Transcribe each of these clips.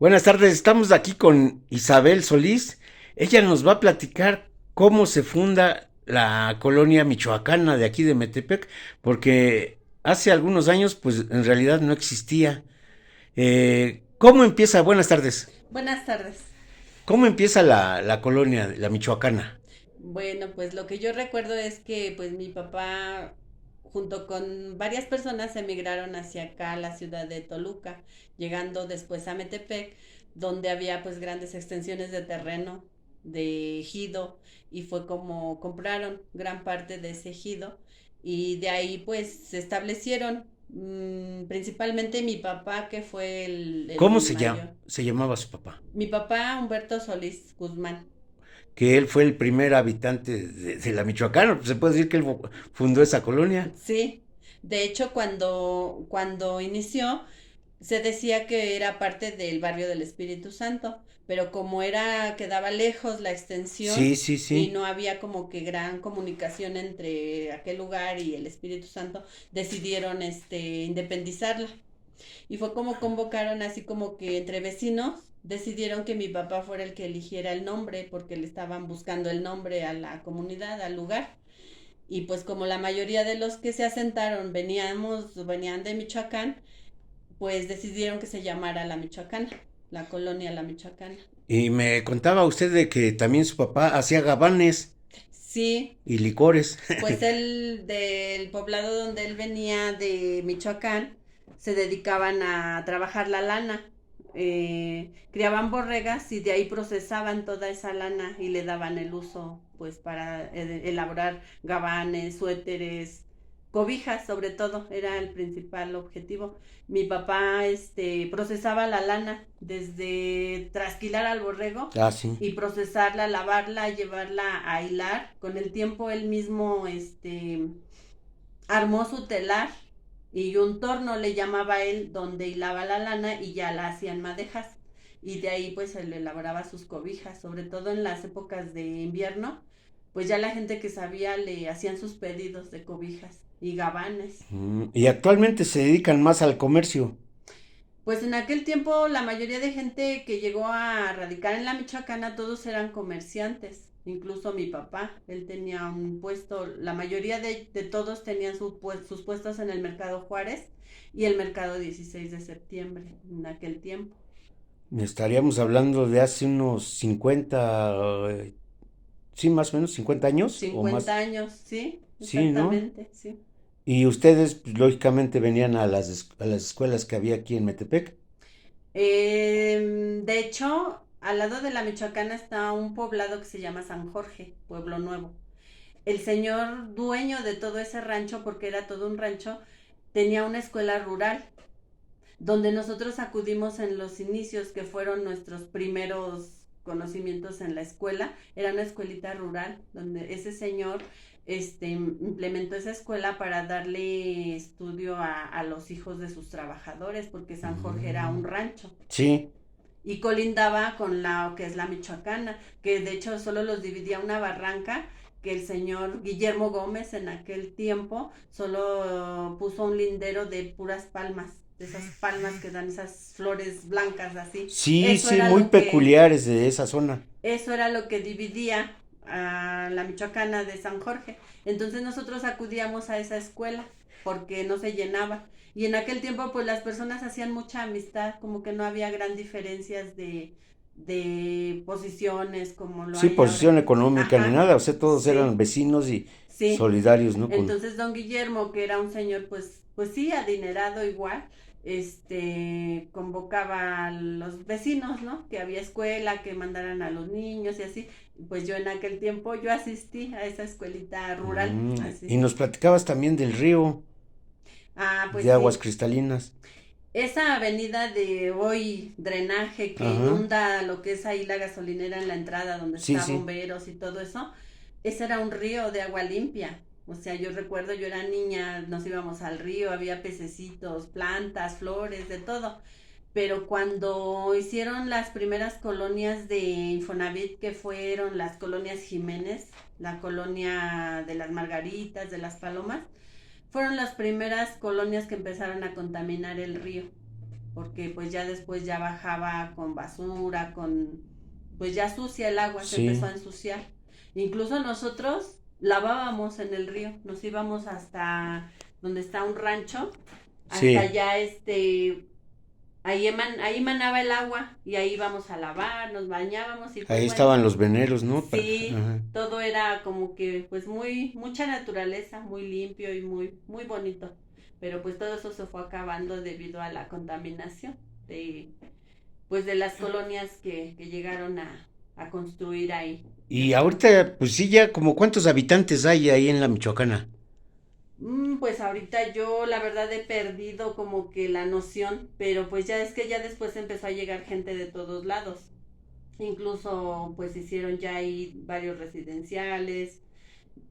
Buenas tardes, estamos aquí con Isabel Solís. Ella nos va a platicar cómo se funda la colonia michoacana de aquí de Metepec, porque hace algunos años pues en realidad no existía. ¿Cómo empieza? Buenas tardes. Buenas tardes. ¿Cómo empieza la colonia, la michoacana? Bueno, pues lo que yo recuerdo es que pues mi papá junto con varias personas emigraron hacia acá, a la ciudad de Toluca, llegando después a Metepec, donde había pues grandes extensiones de terreno, de ejido, y fue como compraron gran parte de ese ejido y de ahí pues se establecieron, principalmente mi papá que fue ¿Cómo el mayor. se llamaba su papá? Mi papá Humberto Solís Guzmán. Que él fue el primer habitante de la Michoacana, pues se puede decir que él fundó esa colonia. Sí, de hecho cuando inició se decía que era parte del barrio del Espíritu Santo, pero como era quedaba lejos la extensión Sí, sí, y sí. no había como que gran comunicación entre aquel lugar y el Espíritu Santo, decidieron independizarla. Y fue como convocaron así como que entre vecinos decidieron que mi papá fuera el que eligiera el nombre porque le estaban buscando el nombre a la comunidad, al lugar. Y pues como la mayoría de los que se asentaron venían de Michoacán, pues decidieron que se llamara La Michoacana, la colonia La Michoacana. Y me contaba usted de que también su papá hacía gabanes Sí, y licores. pues él del poblado donde él venía de Michoacán se dedicaban a trabajar la lana. Criaban borregas y de ahí procesaban toda esa lana y le daban el uso pues para elaborar gabanes, suéteres, cobijas sobre todo, era el principal objetivo. Mi papá procesaba la lana desde trasquilar al borrego Ah, sí. y procesarla, lavarla, llevarla a hilar. Con el tiempo él mismo armó su telar y un torno le llamaba él donde hilaba la lana y ya la hacían madejas. Y de ahí pues él elaboraba sus cobijas, sobre todo en las épocas de invierno, pues ya la gente que sabía le hacían sus pedidos de cobijas y gabanes. Y actualmente se dedican más al comercio. Pues en aquel tiempo la mayoría de gente que llegó a radicar en la Michoacana todos eran comerciantes, incluso mi papá, él tenía un puesto, la mayoría de todos tenían sus puestos en el Mercado Juárez y el Mercado 16 de septiembre en aquel tiempo. Estaríamos hablando de hace unos 50, sí, más o menos 50 años o más. 50 años, sí, Sí, ¿no? exactamente, sí. Y ustedes, pues, lógicamente, venían a a las escuelas que había aquí en Metepec. De hecho, al lado de la Michoacana está un poblado que se llama San Jorge, Pueblo Nuevo. El señor dueño de todo ese rancho, porque era todo un rancho, tenía una escuela rural, donde nosotros acudimos en los inicios, que fueron nuestros primeros conocimientos en la escuela. Era una escuelita rural, donde ese señor implementó esa escuela para darle estudio a los hijos de sus trabajadores, porque San Jorge era un Mm, rancho sí. y colindaba con la que es la Michoacana, que de hecho solo los dividía una barranca que el señor Guillermo Gómez en aquel tiempo solo puso un lindero de puras palmas, de esas palmas que dan esas flores blancas así. Sí, sí, muy peculiares de esa zona. Eso era lo que dividía a la Michoacana de San Jorge. Entonces nosotros acudíamos a esa escuela porque no se llenaba. Y en aquel tiempo pues las personas hacían mucha amistad, como que no había gran diferencias de posiciones como lo Sí, hay ahora. posición económica ni Ajá, nada, o sea, todos eran sí, vecinos y sí. solidarios, ¿no? Con... Entonces don Guillermo, que era un señor pues sí, adinerado igual, convocaba a los vecinos, ¿no? Que había escuela, que mandaran a los niños y así. Pues yo en aquel tiempo, yo asistí a esa escuelita rural, Y así. nos platicabas también del río Ah, pues de aguas sí. cristalinas. Esa avenida de hoy, drenaje que Ajá, inunda lo que es ahí la gasolinera en la entrada donde sí, está sí. bomberos y todo eso, ese era un río de agua limpia. O sea, yo recuerdo, yo era niña, nos íbamos al río, había pececitos, plantas, flores, de todo. Pero cuando hicieron las primeras colonias de Infonavit, que fueron las colonias Jiménez, la colonia de las Margaritas, de las Palomas, fueron las primeras colonias que empezaron a contaminar el río. porque pues ya después ya bajaba con basura, pues ya sucia el agua, se empezó Sí, a ensuciar. Incluso nosotros lavábamos en el río, nos íbamos hasta donde está un rancho, hasta sí. allá ahí manaba el agua y ahí íbamos a lavar, nos bañábamos y pues Ahí bueno, estaban los veneros, ¿no? sí, Ajá. todo era como que pues mucha naturaleza, muy limpio y muy bonito. Pero pues todo eso se fue acabando debido a la contaminación de pues de las colonias que llegaron a construir ahí. Y ahorita, pues sí, ya como cuántos habitantes hay ahí en la Michoacana. Pues ahorita yo la verdad he perdido como que la noción, pero pues ya es que ya después empezó a llegar gente de todos lados. Incluso pues hicieron ya ahí varios residenciales,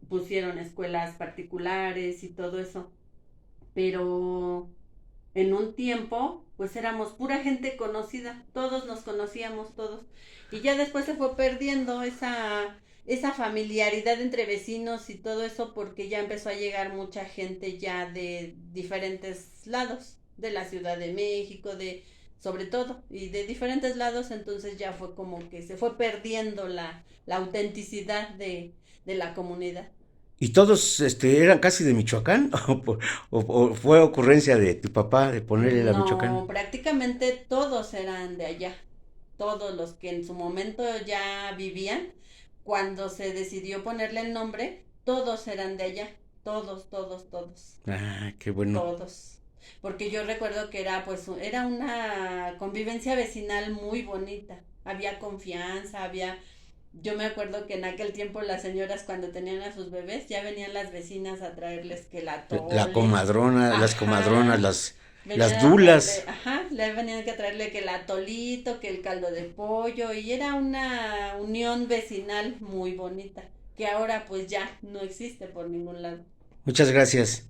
pusieron escuelas particulares y todo eso. Pero en un tiempo pues éramos pura gente conocida, todos nos conocíamos todos. Y ya después se fue perdiendo esa familiaridad entre vecinos y todo eso porque ya empezó a llegar mucha gente ya de diferentes lados, de la Ciudad de México, sobre todo, y de diferentes lados, entonces ya fue como que se fue perdiendo la autenticidad de la comunidad. ¿Y todos eran casi de Michoacán? ¿O fue ocurrencia de tu papá de ponerle la Michoacán? No, prácticamente todos eran de allá, todos los que en su momento ya vivían, cuando se decidió ponerle el nombre, todos eran de allá, todos, Ah, qué bueno. todos. Porque yo recuerdo que era pues era una convivencia vecinal muy bonita, había confianza, yo me acuerdo que en aquel tiempo las señoras cuando tenían a sus bebés ya venían las vecinas a traerles que la La tole, comadrona, las comadronas, ajá, las venían a traerle, dulas. ajá, le venían que traerle que el atolito, que el caldo de pollo, y era una unión vecinal muy bonita, que ahora pues ya no existe por ningún lado. Muchas gracias.